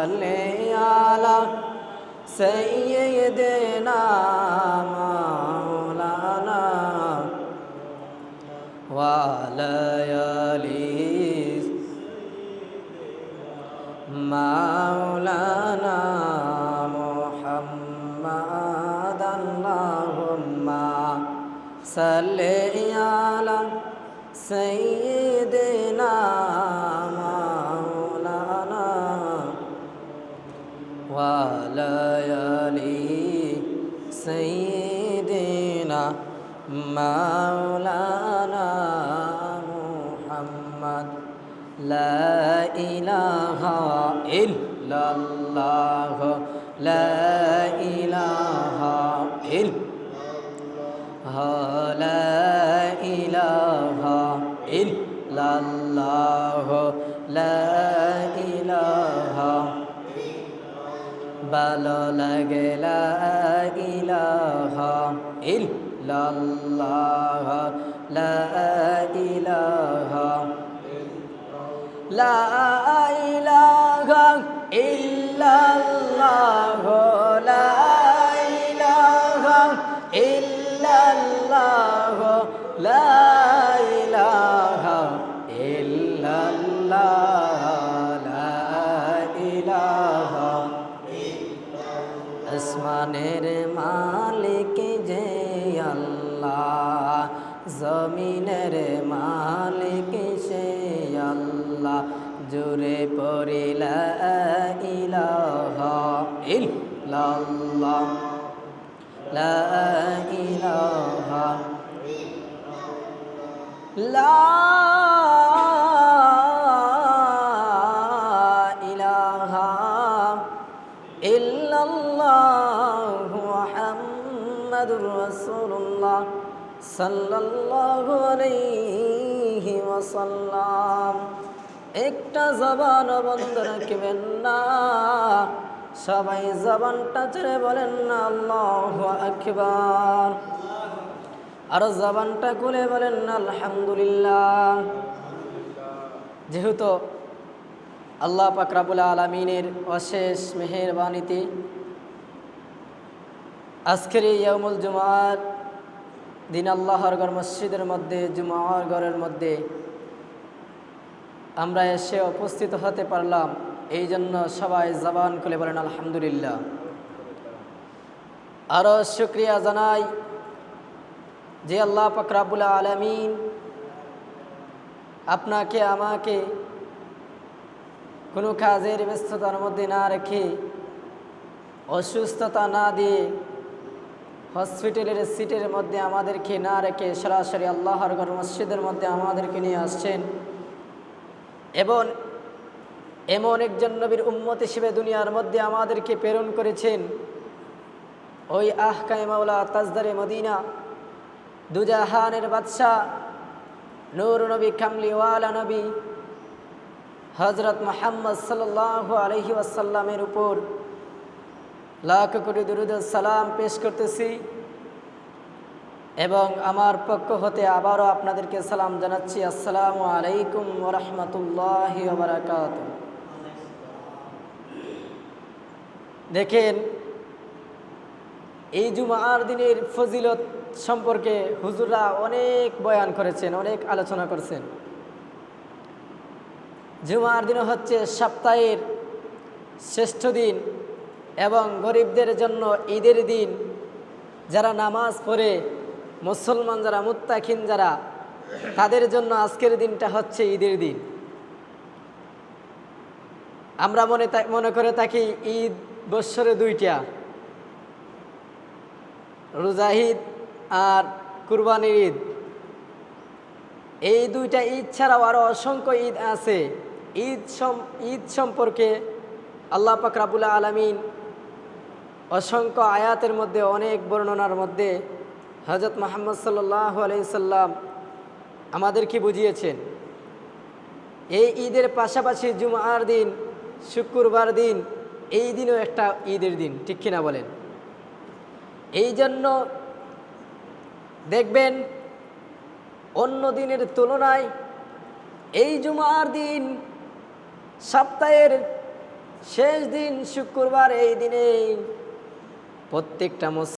সাল্লি আলা সাইয়্যিদিনা মাওলানা ওয়া আলা আলি মাওলানা মুহাম্মাদ আল্লাহুম্মা সাল্লি আলা সাইয়্যিদিনা মাওলানা ওয়া আলা আলি সাইয়্যিদিনা মাওলানা মুহাম্মাদ লা ইলাহা ইল্লাল্লাহ লা ইলাহা ইল্লাল্লাহ লা ইলাহা ইল্লাল্লাহ লা ইলাহা ভালো লাগে লা ইলাহা ইল্লাল্লাহ লা ইলাহা লা ইলাহা ইল্লাল্লাহ লা ইলাহা ইল্লাল্লাহ লা ইলাহা ইল্লাল্লাহ লা ইলাহা আসমানের মালিক যে আল্লাহ জমিনের মালিক সে আল্লাহ জোরে পড়ি লা ইলাহা ইল্লাল্লাহ লা ইলাহা লা ইলাহা ইল্লাল্লাহ মুহাম্মাদুর রাসূলুল্লাহ সাল্লাল্লাহু আলাইহি ওয়াসাল্লাম। একটা জবান বন্ধ রাখবেন না, সবাই জবানটা ছেড়ে বলেন না আল্লাহু আকবার, আর জবানটা খুলে বলেন না আলহামদুলিল্লাহ। যেহেতু আল্লাহ পাক রব্বুল আলামিনের অশেষ মেহেরবানিতে আজকের এই ইয়াউমুল জুমআর দিন আল্লাহর ঘর মসজিদের মধ্যে, জুমার ঘরের মধ্যে আমরা এসে উপস্থিত হতে পারলাম, এই জন্য সবাই জবান খুলে বলেন আলহামদুলিল্লাহ। আরও শুকরিয়া জানাই যে আল্লাহ পাক রব্বুল আলামিন আপনাকে আমাকে কোনো কাজের ব্যস্ততার মধ্যে না রেখে, অসুস্থতা না দিয়ে, হসপিটালের সিটের মধ্যে আমাদেরকে না রেখে সরাসরি আল্লাহর ঘর মসজিদের মধ্যে আমাদেরকে নিয়ে আসছেন এবং এমন একজন নবীর উম্মত হিসেবে দুনিয়ার মধ্যে আমাদেরকে প্রেরণ করেছেন। ওই আহকায়ে মাওলা তাজদারে মদিনা, দুজাহানের বাদশাহ, নূর নবী, কামলিওয়ালা নবী হযরত মুহাম্মদ সাল্লাল্লাহু আলাইহি ওয়াসাল্লামের উপর লাখ কোটি দুরূদ ও সালাম পেশ করতেছি এবং আমার পক্ষ হতে আবারও আপনাদেরকে সালাম জানাচ্ছি। আসসালামু আলাইকুম ওয়া রাহমাতুল্লাহি ওয়া বারাকাতুহু। দেখেন, এই জুমার দিনের ফজিলত সম্পর্কে হুজুররা অনেক বয়ান করেছেন, অনেক আলোচনা করেছেন। জুমার দিন হচ্ছে সপ্তাহের শ্রেষ্ঠ দিন এবং গরিবদের জন্য ঈদের দিন। যারা নামাজ পড়ে, মুসলমান যারা, মুত্তাকিন যারা, তাদের জন্য আজকের দিনটা হচ্ছে ঈদের দিন। আমরা মনে করে থাকি ঈদ বৎসরে দুইটা, রোজা ঈদ আর কুরবানির ঈদ। এই দুইটা ঈদ ছাড়াও আরও অসংখ্য ঈদ আছে। ঈদ সম্পর্কে আল্লাহ পাক রব্বুল আলামিন অসংখ্য আয়াতের মধ্যে, অনেক বর্ণনার মধ্যে হযরত মুহাম্মদ সাল্লাল্লাহু আলাইহি সাল্লাম আমাদেরকে বুঝিয়েছেন। এই ঈদের পাশাপাশি জুমার দিন, শুক্রবার দিন, এই দিনও একটা ঈদের দিন, ঠিক কিনা বলেন? এই জন্য দেখবেন অন্য দিনের তুলনায় এই জুমার দিন সপ্তাহের শেষ দিন শুক্রবার, এই দিনে প্রত্যেকটা